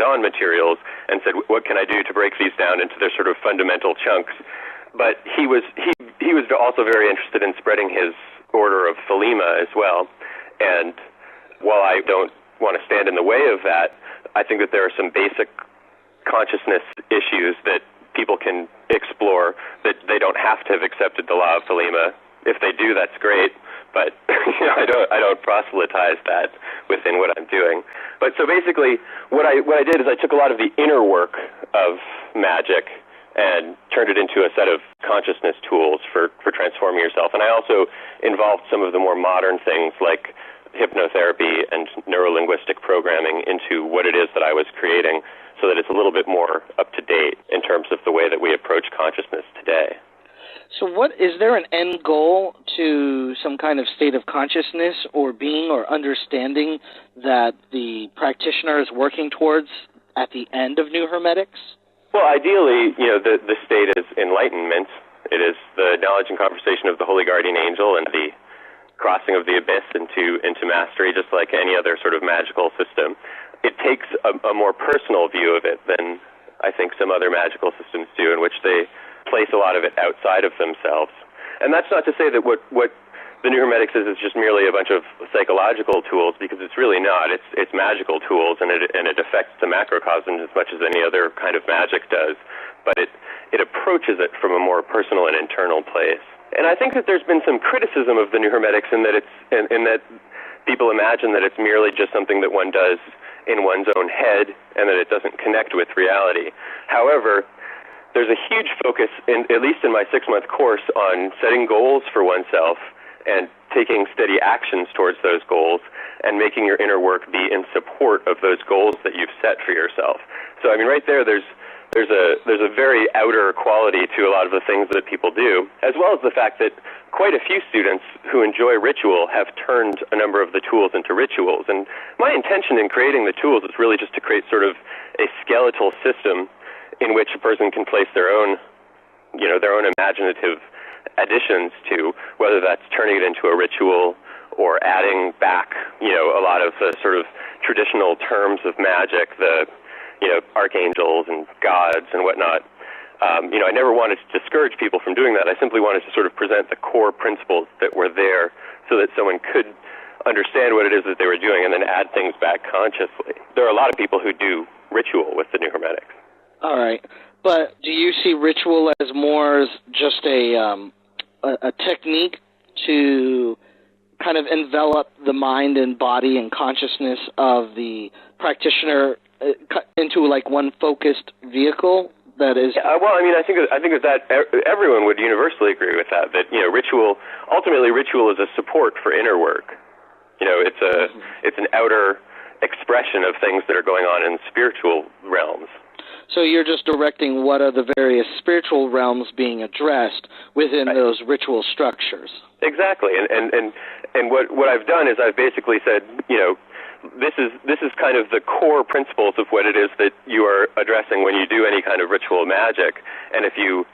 on materials and said, what can I do to break these down into their sort of fundamental chunks? But he was also very interested in spreading his order of Thelema as well. And while I don't want to stand in the way of that, I think that there are some basic consciousness issues that people can explore that they don't have to have accepted the law of Thelema. If they do, that's great. But I don't proselytize that within what I'm doing. But so basically, what I did is I took a lot of the inner work of magic and turned it into a set of consciousness tools for transforming yourself. And I also involved some of the more modern things like hypnotherapy and neurolinguistic programming into what it is that I was creating, so that it's a little bit more up to date in terms of the way that we approach consciousness today. So is there an end goal to some kind of state of consciousness or being or understanding that the practitioner is working towards at the end of New Hermetics? Well, ideally, the state is enlightenment. It is the knowledge and conversation of the holy guardian angel and the crossing of the abyss into mastery, just like any other sort of magical system. It takes a more personal view of it than I think some other magical systems do, in which they place a lot of it outside of themselves. And that's not to say that what the New Hermetics is just merely a bunch of psychological tools, because it's really not. It's magical tools, and it affects the macrocosm as much as any other kind of magic does. But it approaches it from a more personal and internal place. And I think that there's been some criticism of the New Hermetics in that in that people imagine that it's merely just something that one does in one's own head and that it doesn't connect with reality. However, there's a huge focus, at least in my 6-month course, on setting goals for oneself and taking steady actions towards those goals and making your inner work be in support of those goals that you've set for yourself. So, I mean, right there's a very outer quality to a lot of the things that people do, as well as the fact that quite a few students who enjoy ritual have turned a number of the tools into rituals. And my intention in creating the tools is really just to create sort of a skeletal system in which a person can place their own imaginative additions to, whether that's turning it into a ritual or adding back, a lot of the sort of traditional terms of magic, the archangels and gods and whatnot. I never wanted to discourage people from doing that. I simply wanted to sort of present the core principles that were there so that someone could understand what it is that they were doing and then add things back consciously. There are a lot of people who do ritual with the New Hermetics. All right. But do you see ritual as more as just a technique to kind of envelop the mind and body and consciousness of the practitioner into like one focused vehicle that is? Yeah, well, I mean, I think that everyone would universally agree with that. That ultimately ritual is a support for inner work. It's an outer expression of things that are going on in spiritual realms. So you're just directing what are the various spiritual realms being addressed within those ritual structures. Exactly, and what I've done is I've basically said, this is kind of the core principles of what it is that you are addressing when you do any kind of ritual magic. And if you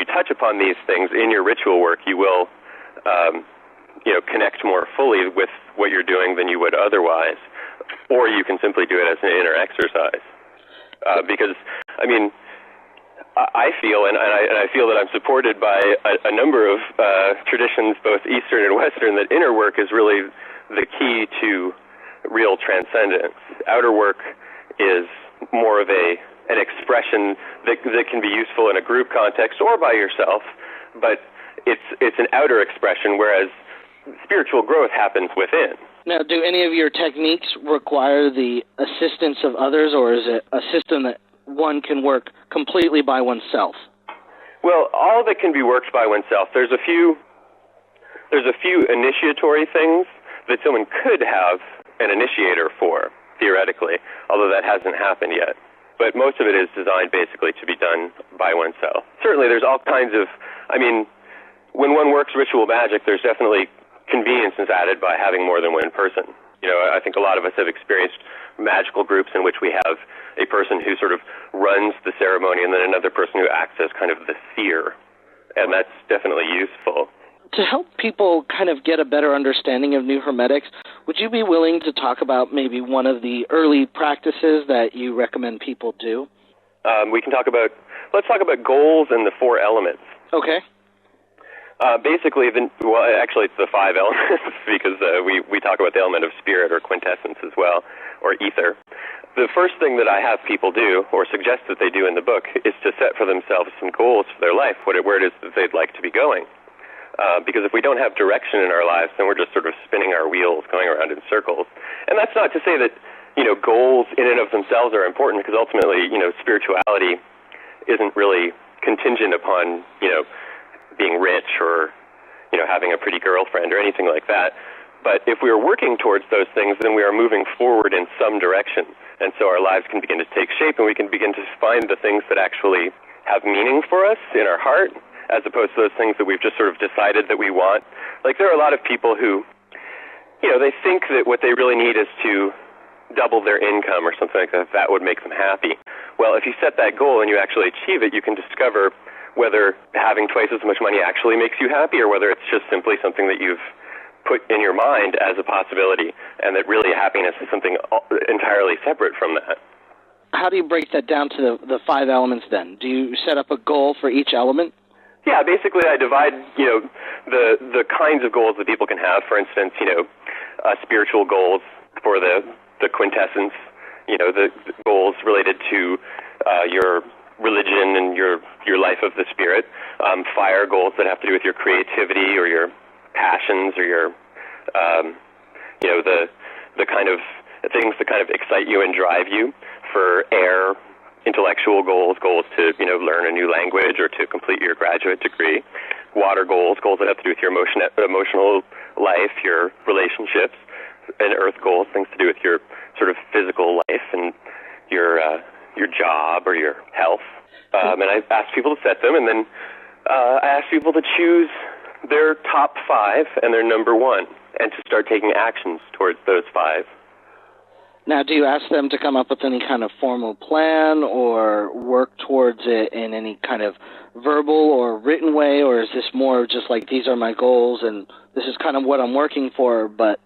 touch upon these things in your ritual work, you will connect more fully with what you're doing than you would otherwise. Or you can simply do it as an inner exercise. Because, I mean, I feel, and I feel that I'm supported by a number of traditions, both Eastern and Western, that inner work is really the key to real transcendence. Outer work is more of an expression that can be useful in a group context or by yourself, but it's an outer expression, whereas spiritual growth happens within. Now, do any of your techniques require the assistance of others, or is it a system that one can work completely by oneself? Well, all of it can be worked by oneself. There's a few initiatory things that someone could have an initiator for, theoretically, although that hasn't happened yet. But most of it is designed basically to be done by oneself. Certainly there's all kinds of, when one works ritual magic, there's definitely conveniences added by having more than one person. I think a lot of us have experienced magical groups in which we have a person who sort of runs the ceremony and then another person who acts as kind of the seer, and that's definitely useful. To help people kind of get a better understanding of New Hermetics, would you be willing to talk about maybe one of the early practices that you recommend people do? Let's talk about goals and the 4 elements. Okay. Basically, actually it's the 5 elements because we talk about the element of spirit or quintessence as well, or ether. The first thing that I have people do, or suggest that they do in the book, is to set for themselves some goals for their life, where it is that they'd like to be going. Because if we don't have direction in our lives, then we're just sort of spinning our wheels, going around in circles. And that's not to say that, goals in and of themselves are important, because ultimately, spirituality isn't really contingent upon, being rich or, having a pretty girlfriend or anything like that. But if we are working towards those things, then we are moving forward in some direction. And so our lives can begin to take shape, and we can begin to find the things that actually have meaning for us in our heart, as opposed to those things that we've just sort of decided that we want. Like, there are a lot of people who, they think that what they really need is to double their income or something like that. That would make them happy. Well, if you set that goal and you actually achieve it, you can discover whether having twice as much money actually makes you happy, or whether it's just simply something that you've put in your mind as a possibility, and that really happiness is something entirely separate from that. How do you break that down to the 5 elements then? Do you set up a goal for each element? Yeah, basically I divide, the kinds of goals that people can have. For instance, spiritual goals for the quintessence, the goals related to your religion and your life of the spirit, fire goals that have to do with your creativity or your passions or your, the kind of things that kind of excite you and drive you. For air, intellectual goals to, learn a new language or to complete your graduate degree. Water goals that have to do with your emotional life, your relationships. And earth goals, things to do with your sort of physical life and your job or your health. And I ask people to set them, and then I ask people to choose their top 5 and their number 1, and to start taking actions towards those 5. Now, do you ask them to come up with any kind of formal plan or work towards it in any kind of verbal or written way, or is this more just like, these are my goals and this is kind of what I'm working for, but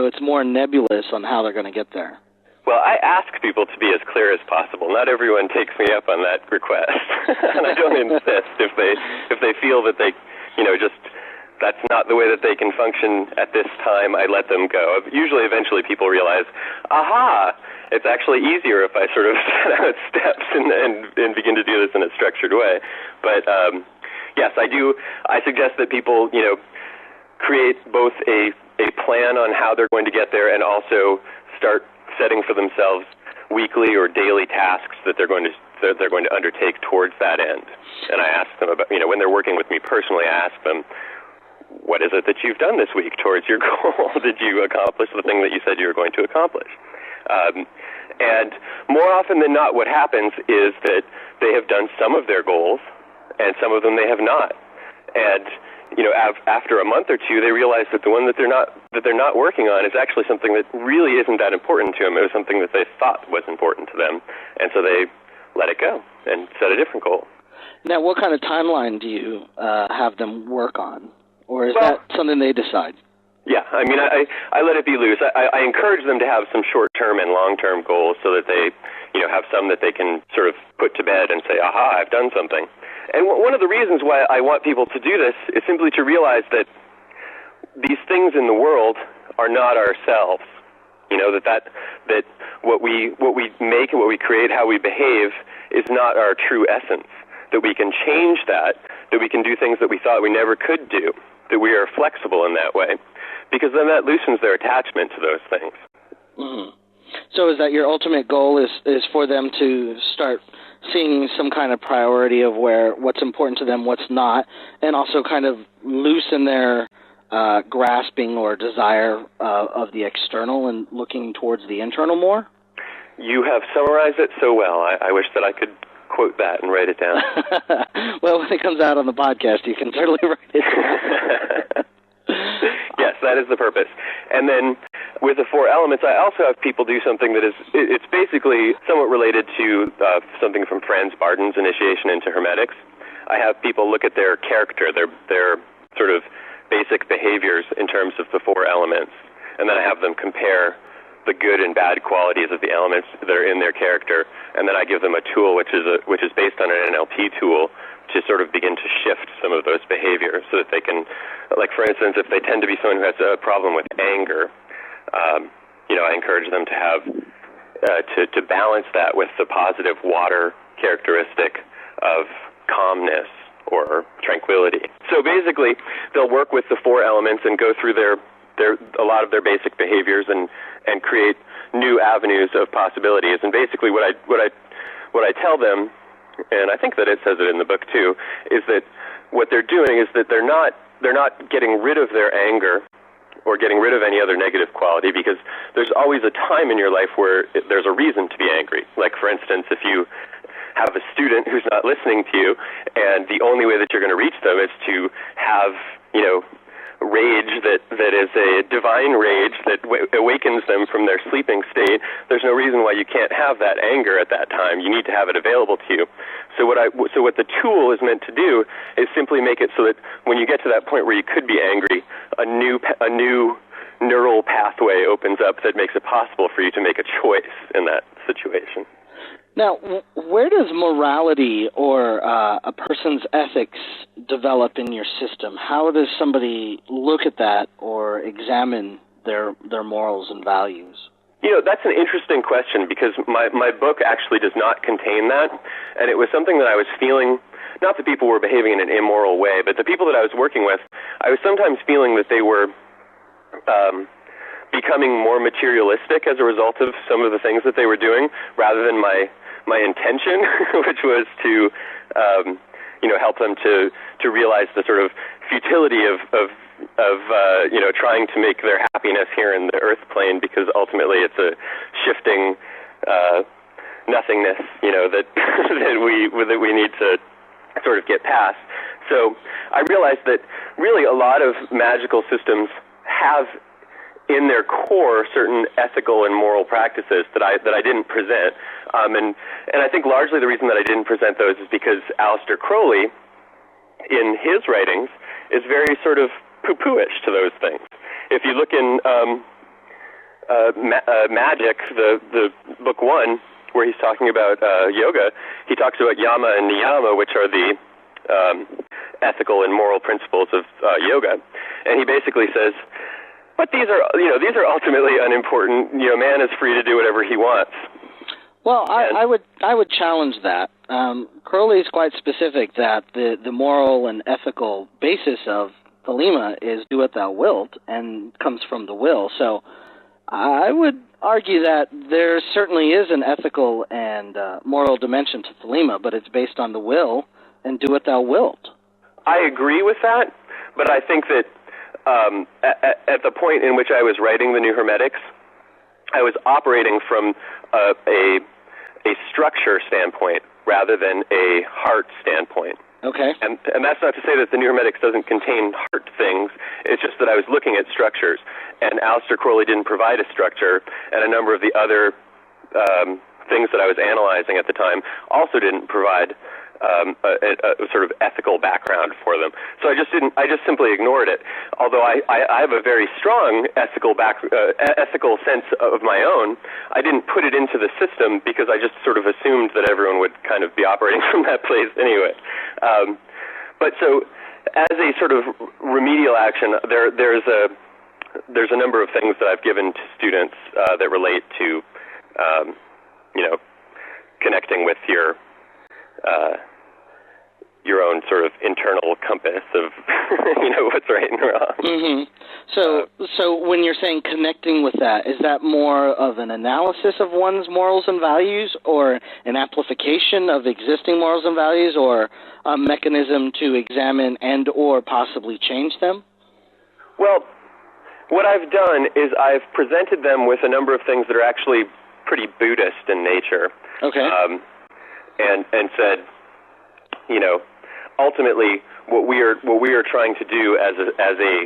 it's more nebulous on how they're going to get there? Well, I ask people to be as clear as possible. Not everyone takes me up on that request, and I don't insist. If they feel that they, just that's not the way that they can function at this time, I let them go. Usually, eventually, people realize, aha, it's actually easier if I sort of set out steps and begin to do this in a structured way. But yes, I do. I suggest that people, create both a plan on how they're going to get there, and also start setting for themselves weekly or daily tasks that they're going to undertake towards that end. And I ask them about, when they're working with me personally, I ask them, what is it that you've done this week towards your goal? Did you accomplish the thing that you said you were going to accomplish? And more often than not, what happens is that they have done some of their goals, and some of them they have not. And after a month or two, they realize that the one that they're not working on is actually something that really isn't that important to them. It was something that they thought was important to them, and so they let it go and set a different goal. Now, what kind of timeline do you have them work on? Or is that something they decide? Yeah, I mean, I let it be loose. I encourage them to have some short-term and long-term goals so that they, have some that they can sort of put to bed and say, aha, I've done something. And one of the reasons why I want people to do this is simply to realize that these things in the world are not ourselves. That what we make and what we create, how we behave, is not our true essence. That we can change that we can do things that we thought we never could do, that we are flexible in that way, because then that loosens their attachment to those things. Mm-hmm. So is that your ultimate goal is for them to start seeing some kind of priority of what's important to them, what's not, and also kind of loosen their grasping or desire of the external and looking towards the internal more? You have summarized it so well. I wish that I could quote that and write it down. Well, when it comes out on the podcast, you can certainly write it down. Yes, that is the purpose. And then with the 4 elements, I also have people do something that it's basically somewhat related to something from Franz Barden's initiation into Hermetics. I have people look at their character, their sort of basic behaviors in terms of the four elements, and then I have them compare the good and bad qualities of the elements that are in their character, and then I give them a tool which is based on an NLP tool to sort of begin to shift some of those behaviors so that they can, like for instance, if they tend to be someone who has a problem with anger, I encourage them to have to balance that with the positive water characteristic of calmness or tranquility. So basically, they'll work with the four elements and go through a lot of their basic behaviors and create new avenues of possibilities. And basically, what I tell them, and I think that it says it in the book too, is that what they're doing is that they're not getting rid of their anger or getting rid of any other negative quality, because there's always a time in your life where there's a reason to be angry. Like, for instance, if you have a student who's not listening to you, and the only way that you're going to reach them is to have, rage that is a divine rage that awakens them from their sleeping state, there's no reason why you can't have that anger at that time. You need to have it available to you. So what the tool is meant to do is simply make it so that when you get to that point where you could be angry, a new neural pathway opens up that makes it possible for you to make a choice in that situation. Now, where does morality or a person's ethics develop in your system? How does somebody look at that or examine their morals and values? That's an interesting question, because my book actually does not contain that, and it was something that I was feeling, not that people were behaving in an immoral way, but the people that I was working with, I was sometimes feeling that they were becoming more materialistic as a result of some of the things that they were doing, rather than my intention, which was to help them to realize the sort of futility of trying to make their happiness here in the earth plane, because ultimately it's a shifting nothingness, that that we need to sort of get past. So I realized that really a lot of magical systems have in their core certain ethical and moral practices that I didn't present, and I think largely the reason that I didn't present those is because Aleister Crowley, in his writings, is very sort of poo-poo-ish to those things. If you look in Magic, the book 1, where he's talking about yoga, he talks about yama and niyama, which are the ethical and moral principles of yoga, and he basically says, but these are ultimately unimportant. Man is free to do whatever he wants. Well, I would challenge that. Crowley is quite specific that the moral and ethical basis of Thelema is do what thou wilt, and comes from the will. So I would argue that there certainly is an ethical and moral dimension to Thelema, but it's based on the will and do what thou wilt. I agree with that, but I think that at the point in which I was writing the New Hermetics, I was operating from a structure standpoint rather than a heart standpoint. Okay. And that's not to say that the New Hermetics doesn't contain heart things. It's just that I was looking at structures, and Aleister Crowley didn't provide a structure, and a number of the other things that I was analyzing at the time also didn't provide a sort of ethical background for them. So I just simply ignored it. Although I have a very strong ethical sense of my own, I didn't put it into the system because I just sort of assumed that everyone would kind of be operating from that place anyway. But so as a sort of remedial action, there's a number of things that I've given to students that relate to connecting with your own sort of internal compass of what's right and wrong. Mm-hmm. So when you're saying connecting with that, is that more of an analysis of one's morals and values, or an amplification of existing morals and values, or a mechanism to examine and or possibly change them? Well, what I've done is I've presented them with a number of things that are actually pretty Buddhist in nature. Okay. And said, ultimately, what we are trying to do as a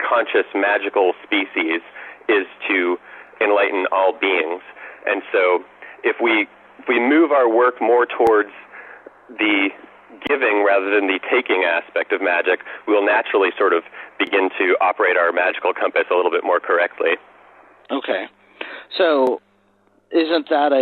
conscious magical species is to enlighten all beings. And so, if we move our work more towards the giving rather than the taking aspect of magic, we'll naturally sort of begin to operate our magical compass a little bit more correctly. Okay. So isn't that